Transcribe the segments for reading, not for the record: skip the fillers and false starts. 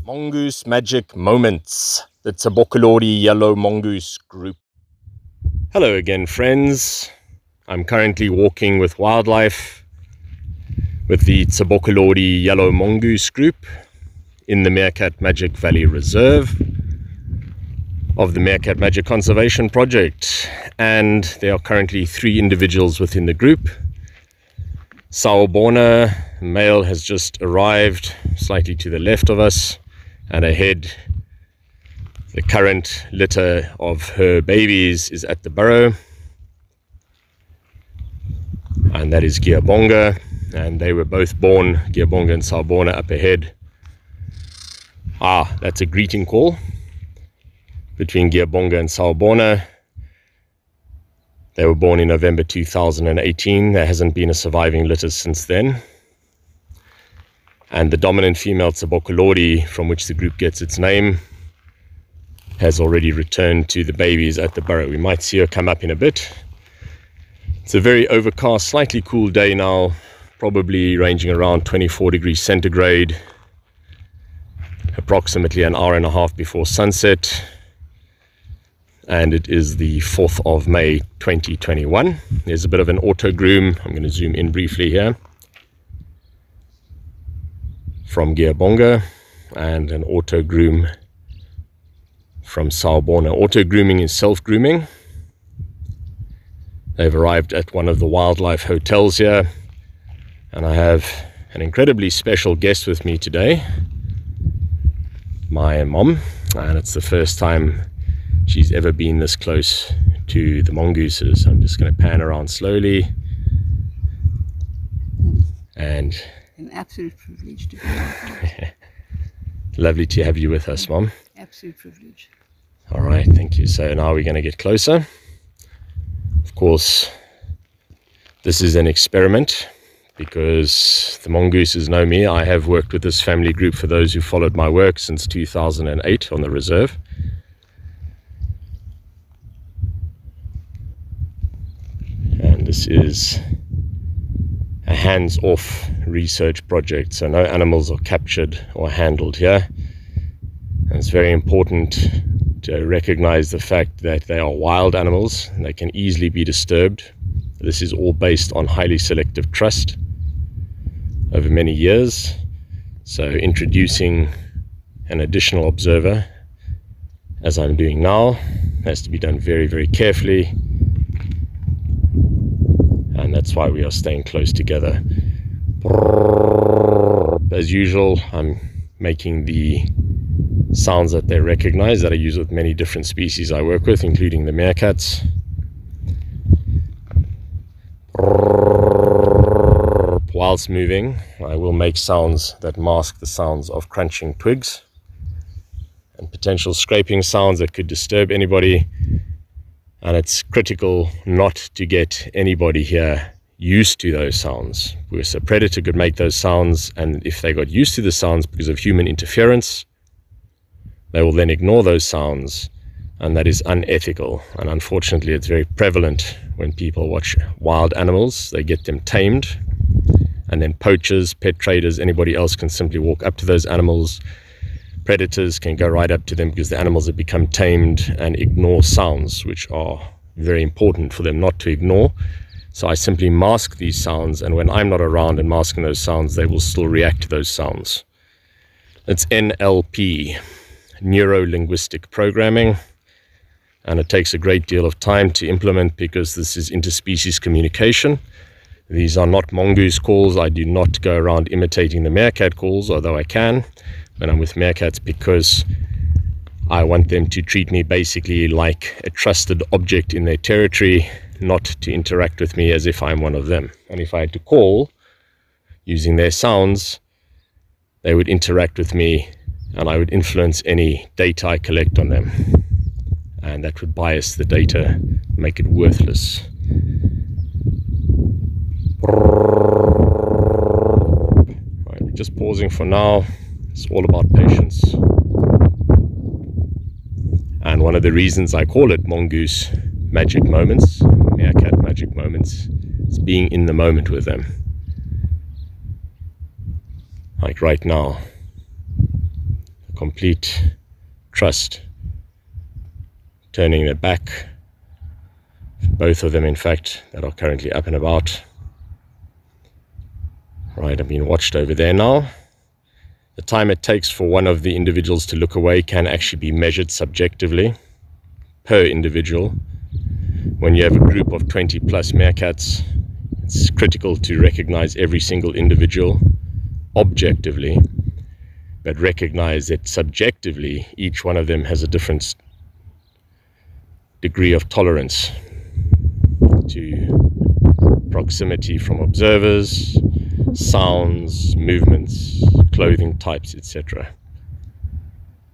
Mongoose Magic Moments, the Tsebokolodi Yellow Mongoose group. Hello again, friends. I'm currently walking with wildlife with the Tsebokolodi Yellow Mongoose group in the Meerkat Magic Valley Reserve of the Meerkat Magic Conservation Project, and there are currently 3 individuals within the group. Sawubona, male, has just arrived slightly to the left of us, and ahead the current litter of her babies is at the burrow, and that is Gearbonga, and they were both born, Gearbonga and Sawubona, up ahead. That's a greeting call between Gearbonga and Sawubona. They were born in November 2018. There hasn't been a surviving litter since then. And the dominant female Tsebokolodi, from which the group gets its name, has already returned to the babies at the burrow. We might see her come up in a bit. It's a very overcast, slightly cool day now, probably ranging around 24 degrees centigrade, approximately an hour and a half before sunset. And it is the 4th of May 2021. There's a bit of an auto groom. I'm going to zoom in briefly here from Gearbonga, and an auto groom from Sawubona. Auto grooming is self-grooming. They've arrived at one of the wildlife hotels here, and I have an incredibly special guest with me today, my mom, and it's the first time she's ever been this close to the mongooses. I'm just going to pan around slowly. And an absolute privilege to be here. Lovely to have you with us, Mom. Absolute privilege. All right, thank you. So now we're going to get closer. Of course, this is an experiment because the mongooses know me. I have worked with this family group, for those who followed my work, since 2008 on the reserve. And this is a hands-off research project, so no animals are captured or handled here. And it's very important to recognize the fact that they are wild animals and they can easily be disturbed. This is all based on highly selective trust over many years. So introducing an additional observer, as I'm doing now, has to be done very, very carefully. And that's why we are staying close together. As usual, I'm making the sounds that they recognize, that I use with many different species I work with, including the meerkats. Whilst moving, I will make sounds that mask the sounds of crunching twigs and potential scraping sounds that could disturb anybody. And it's critical not to get anybody here used to those sounds, because a predator could make those sounds, and if they got used to the sounds because of human interference, they will then ignore those sounds, and that is unethical. And unfortunately, it's very prevalent when people watch wild animals. They get them tamed, and then poachers, pet traders, anybody else can simply walk up to those animals. Predators can go right up to them because the animals have become tamed and ignore sounds, which are very important for them not to ignore. So I simply mask these sounds, and when I'm not around and masking those sounds, they will still react to those sounds. It's NLP, neuro-linguistic programming, and it takes a great deal of time to implement because this is interspecies communication. These are not mongoose calls. I do not go around imitating the meerkat calls, although I can when I'm with meerkats, because I want them to treat me basically like a trusted object in their territory, not to interact with me as if I'm one of them. And if I had to call using their sounds, they would interact with me and I would influence any data I collect on them. And that would bias the data, make it worthless. Right, we're just pausing for now. It's all about patience. And one of the reasons I call it Mongoose Magic Moments, Meerkat Magic Moments, is being in the moment with them. Like right now, complete trust, turning their back. Both of them, in fact, that are currently up and about. Right, I'm being watched over there now. The time it takes for one of the individuals to look away can actually be measured subjectively per individual. When you have a group of 20 plus meerkats, it's critical to recognize every single individual objectively, but recognize that subjectively each one of them has a different degree of tolerance to proximity from observers, sounds, movements, clothing types, etc.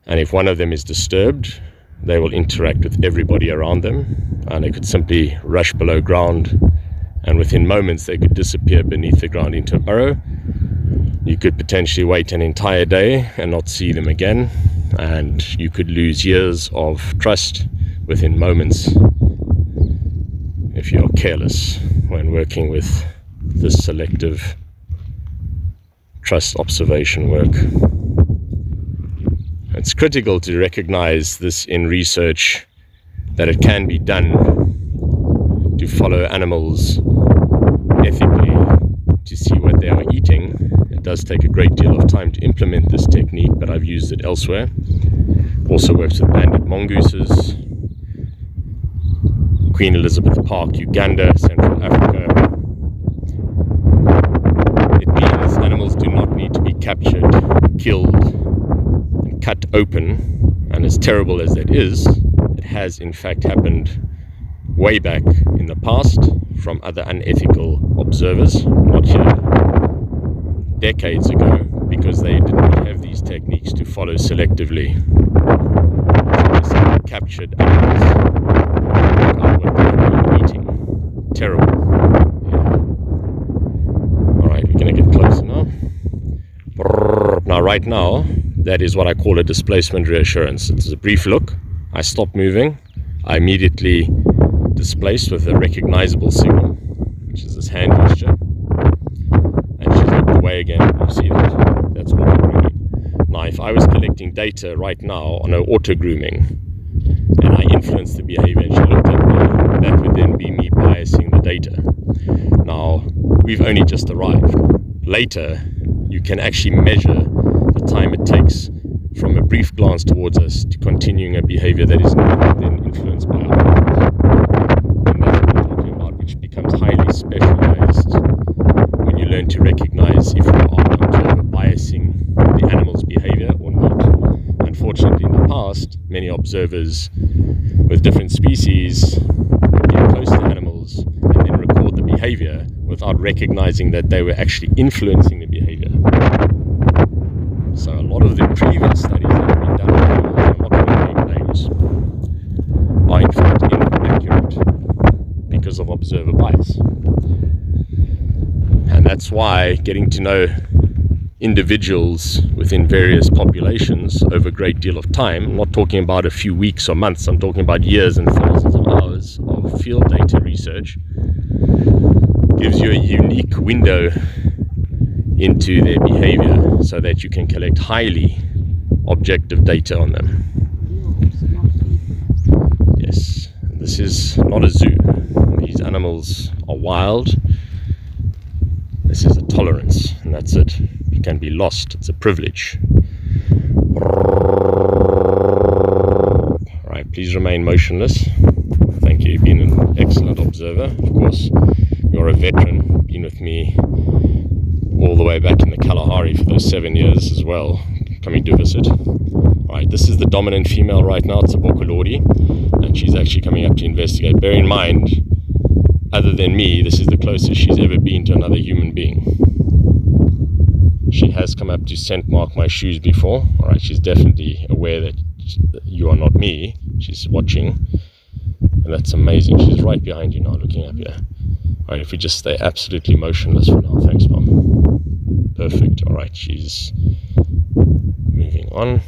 And if one of them is disturbed, they will interact with everybody around them, and they could simply rush below ground, and within moments they could disappear beneath the ground into a burrow. You could potentially wait an entire day and not see them again, and you could lose years of trust within moments if you're careless when working with this selective trust observation work. It's critical to recognize this in research, that it can be done to follow animals ethically, to see what they are eating. It does take a great deal of time to implement this technique, but I've used it elsewhere. Also works with banded mongooses, Queen Elizabeth Park, Uganda, Central Africa. It means animals do not need to be captured, killed, and cut open. And as terrible as that is, it has in fact happened way back in the past from other unethical observers, not here, decades ago, because they did not have these techniques to follow selectively. So they simply captured animals without what they were eating. Terrible. Yeah. Alright, we're going to get closer now. Now, right now, that is what I call a displacement reassurance. It's a brief look. I stop moving. I immediately displaced with a recognizable signal, which is this hand gesture. And she's looked away again. You see that? That's auto grooming. Now, if I was collecting data right now on an auto grooming, and I influenced the behavior and she looked at me, that would then be me biasing the data. Now, we've only just arrived. Later, you can actually measure the time it takes from a brief glance towards us to continuing a behavior that is not then influenced by others. And that's what we're talking about, which becomes highly specialized when you learn to recognize if you are an observer biasing the animal's behavior or not. Unfortunately, in the past, many observers with different species would get close to animals and then record the behavior without recognizing that they were actually influencing the behavior. So a lot of the previous studies that have been done, I'm not going to name names, are in fact inaccurate because of observer bias. And that's why getting to know individuals within various populations over a great deal of time, I'm not talking about a few weeks or months, I'm talking about years and thousands of hours of field data research, gives you a unique window into their behavior so that you can collect highly objective data on them. Yes, this is not a zoo. These animals are wild. This is a tolerance, and that's it. It can be lost. It's a privilege. Right, please remain motionless. Thank you. You've been an excellent observer. Of course, you're a veteran. Been with me all the way back in the Kalahari for those 7 years as well, coming to visit. Alright, this is the dominant female right now, Tsebokolodi, and she's actually coming up to investigate. Bear in mind, other than me, this is the closest she's ever been to another human being. She has come up to scent mark my shoes before. Alright, she's definitely aware that you are not me. She's watching, and that's amazing. She's right behind you now, looking up here. Alright, if we just stay absolutely motionless for now. Thanks, Mom. Perfect. Alright, she's moving on.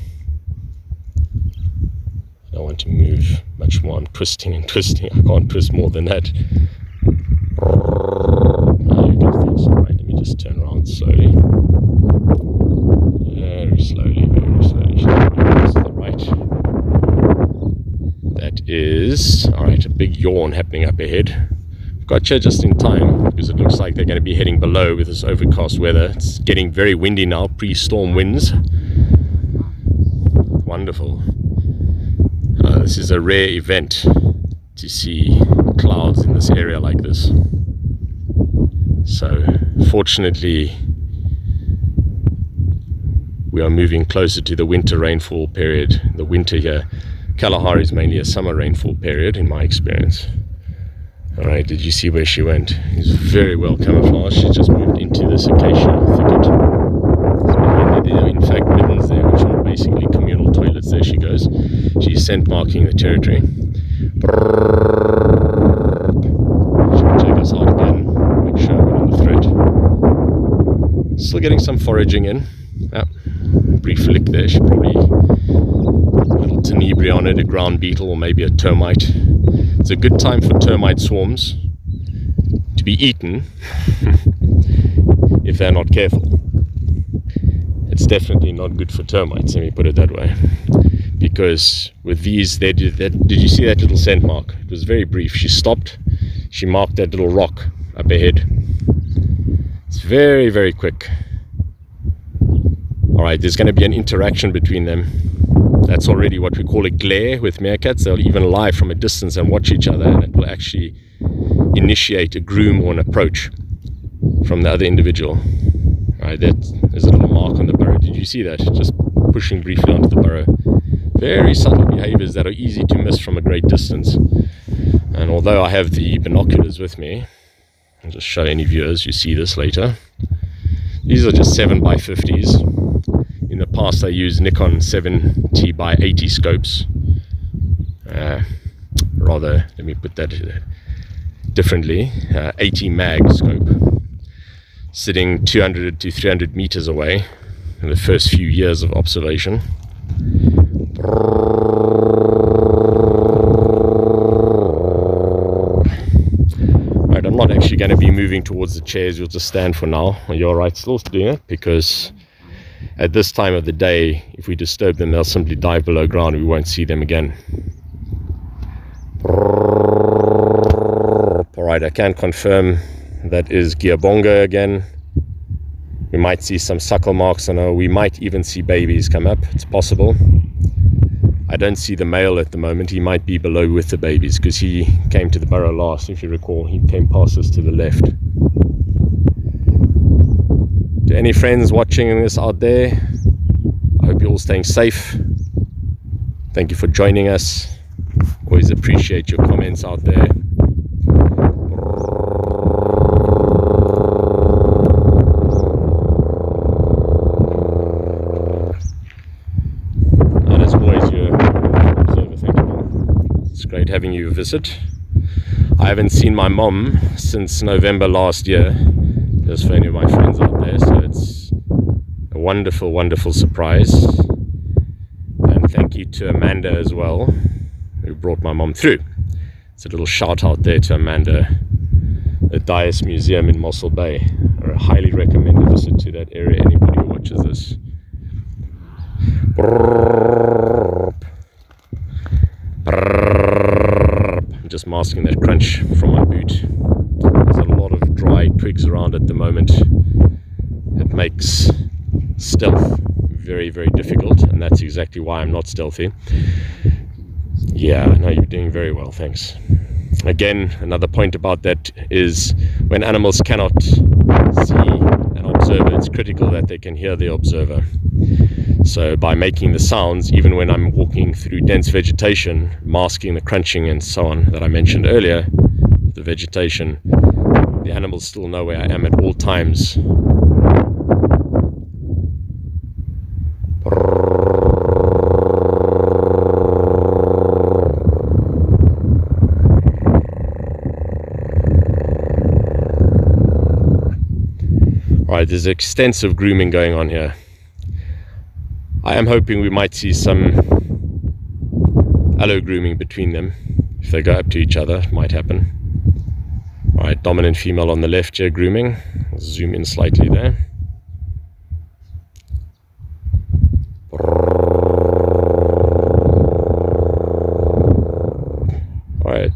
I don't want to move much more. I'm twisting and twisting. I can't twist more than that. Alright, let me just turn around slowly. Very slowly, very slowly. is, all right, a big yawn happening up ahead. Got you just in time because it looks like they're going to be heading below with this overcast weather. It's getting very windy now, pre-storm winds. Wonderful. This is a rare event to see clouds in this area like this. So fortunately we are moving closer to the winter rainfall period. The winter here, Kalahari is mainly a summer rainfall period in my experience. Alright, did you see where she went? She's very well camouflaged. She just moved into this acacia thicket. There are in fact middens there, which are basically communal toilets. There she goes. She's scent marking the territory. She'll check us out again, make sure we're on the threat. Still getting some foraging in. Brief lick there. She probably a little tenebria on it, a ground beetle or maybe a termite. It's a good time for termite swarms to be eaten if they're not careful. It's definitely not good for termites, let me put it that way, because with these, did you see that little scent mark? It was very brief. She stopped, she marked that little rock up ahead. It's very, very quick. Alright, there's going to be an interaction between them. That's already what we call a glare with meerkats. They'll even lie from a distance and watch each other, and it will actually initiate a groom or an approach from the other individual. Right, there's a little mark on the burrow. Did you see that? Just pushing briefly onto the burrow. Very subtle behaviors that are easy to miss from a great distance. And although I have the binoculars with me, I'll just show any viewers who see this later. These are just 7x50s. In the past I used Nikon 70x80 scopes. Rather, let me put that differently, 80 mag scope. Sitting 200 to 300 meters away in the first few years of observation. Right, I'm not actually going to be moving towards the chairs. You'll just stand for now. You're right, still doing it, because at this time of the day, if we disturb them, they'll simply dive below ground and we won't see them again. Alright, I can confirm that is Gearbonga again. We might see some suckle marks on her. We might even see babies come up. It's possible. I don't see the male at the moment. He might be below with the babies because he came to the burrow last, if you recall. He came past us to the left. To any friends watching this out there, I hope you're all staying safe. Thank you for joining us. Always appreciate your comments out there. And as always, you're observer. Thank you, Mom. It's great having you visit. I haven't seen my mom since November last year. Just for any of my friends out there, so it's a wonderful, wonderful surprise. And thank you to Amanda as well, who brought my mom through. It's a little shout out there to Amanda, the Dias Museum in Mossel Bay. I highly recommend a visit to that area, anybody who watches this. I'm just masking that crunch from my boot. There's a lot of dry twigs around at the moment. It makes stealth very, very difficult, and that's exactly why I'm not stealthy. Yeah, no, you're doing very well, thanks. Again, another point about that is when animals cannot see an observer, it's critical that they can hear the observer. So by making the sounds, even when I'm walking through dense vegetation, masking the crunching and so on that I mentioned earlier, the vegetation, the animals still know where I am at all times. Alright, there's extensive grooming going on here. I am hoping we might see some allo grooming between them. If they go up to each other, it might happen. Alright, dominant female on the left here grooming. I'll zoom in slightly there.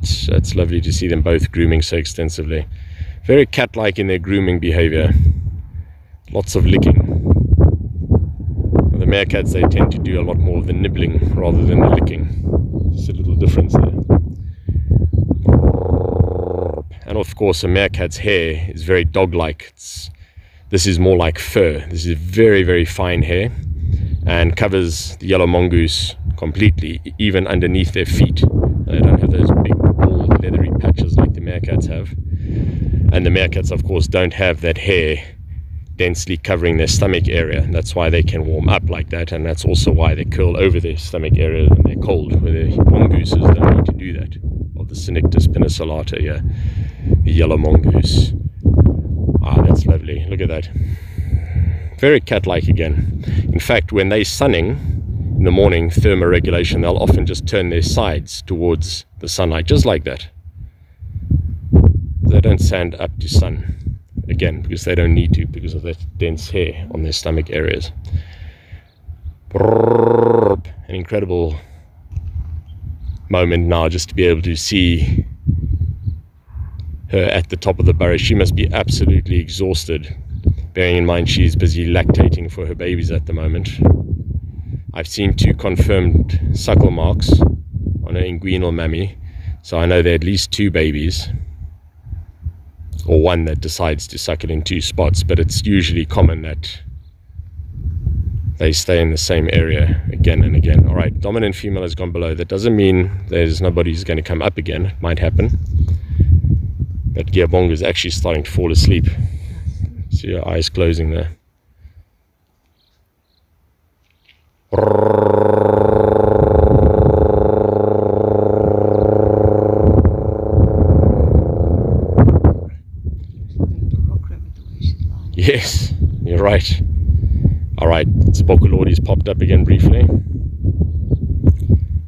It's lovely to see them both grooming so extensively. Very cat-like in their grooming behavior. Lots of licking. The meerkats, they tend to do a lot more of the nibbling rather than the licking. Just a little difference there. And of course, a meerkat's hair is very dog-like. This is more like fur. This is very, very fine hair and covers the yellow mongoose completely, even underneath their feet. They don't have those big, bald, leathery patches like the meerkats have. And the meerkats, of course, don't have that hair densely covering their stomach area, and that's why they can warm up like that, and that's also why they curl over their stomach area when they're cold, where the mongooses don't need to do that. Of the Cynictis penicillata, yeah, the yellow mongoose. That's lovely. Look at that. Very cat-like again. In fact, when they're sunning in the morning, thermoregulation, they'll often just turn their sides towards the sunlight, just like that. They don't stand up to sun. Again, because they don't need to, because of that dense hair on their stomach areas. An incredible moment now just to be able to see her at the top of the burrow. She must be absolutely exhausted, bearing in mind she's busy lactating for her babies at the moment. I've seen 2 confirmed suckle marks on her inguinal mammy, so I know there are at least 2 babies, or one that decides to suckle in 2 spots, but it's usually common that they stay in the same area again and again. All right, dominant female has gone below. That doesn't mean there's nobody's going to come up again. It might happen. But Giabonga is actually starting to fall asleep. See her eyes closing there. Yes, you're right. All right, Tsebokolodi's popped up again briefly.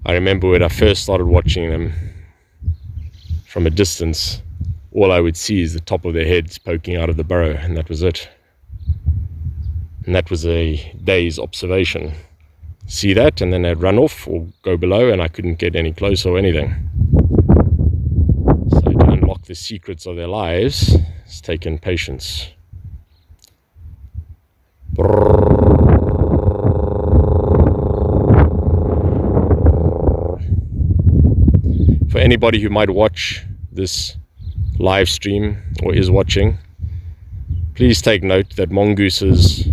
I remember when I first started watching them from a distance, all I would see is the top of their heads poking out of the burrow, and that was it. And that was a day's observation. See that, and then they'd run off or go below, and I couldn't get any closer or anything. So to unlock the secrets of their lives, it's taken patience. For anybody who might watch this live stream or is watching, please take note that mongooses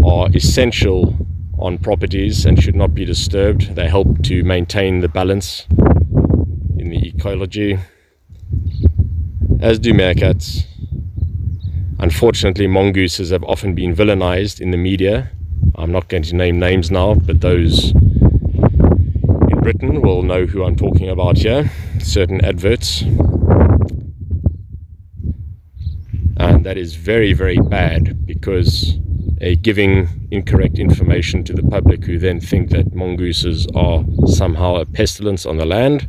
are essential on properties and should not be disturbed. They help to maintain the balance in the ecology, as do meerkats. Unfortunately, mongooses have often been villainized in the media. I'm not going to name names now, but those in Britain will know who I'm talking about here. Certain adverts. And that is very, very bad, because giving incorrect information to the public, who then think that mongooses are somehow a pestilence on the land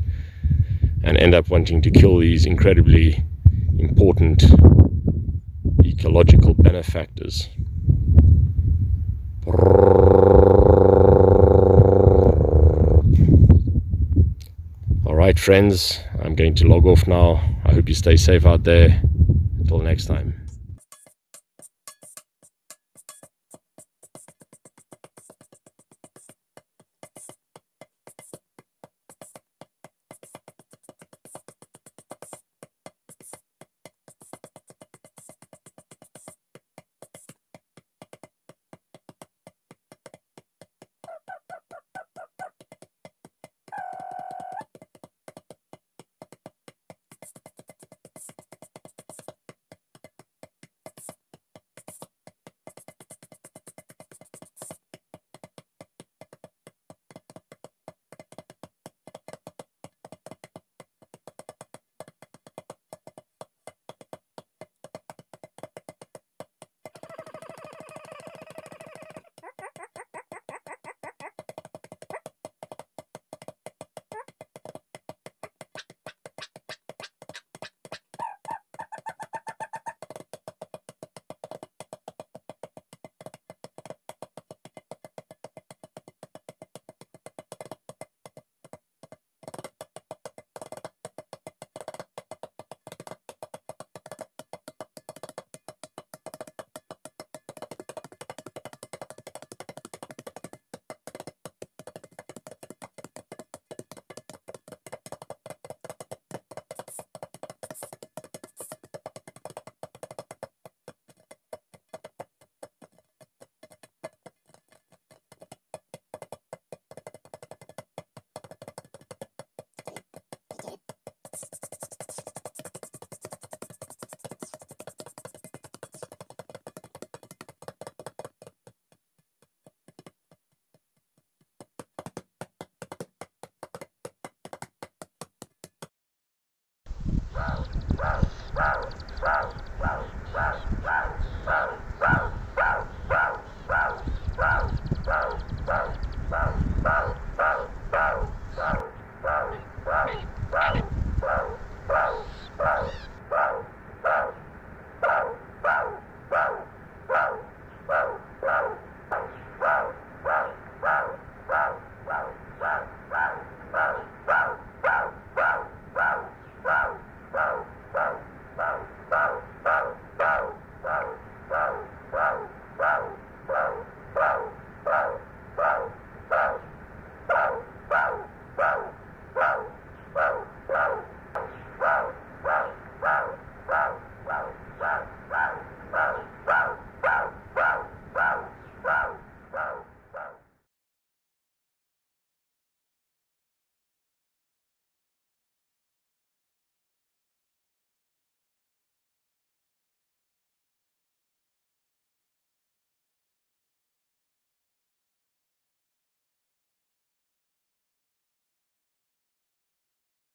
and end up wanting to kill these incredibly important ecological benefactors. All right, friends, I'm going to log off now. I hope you stay safe out there.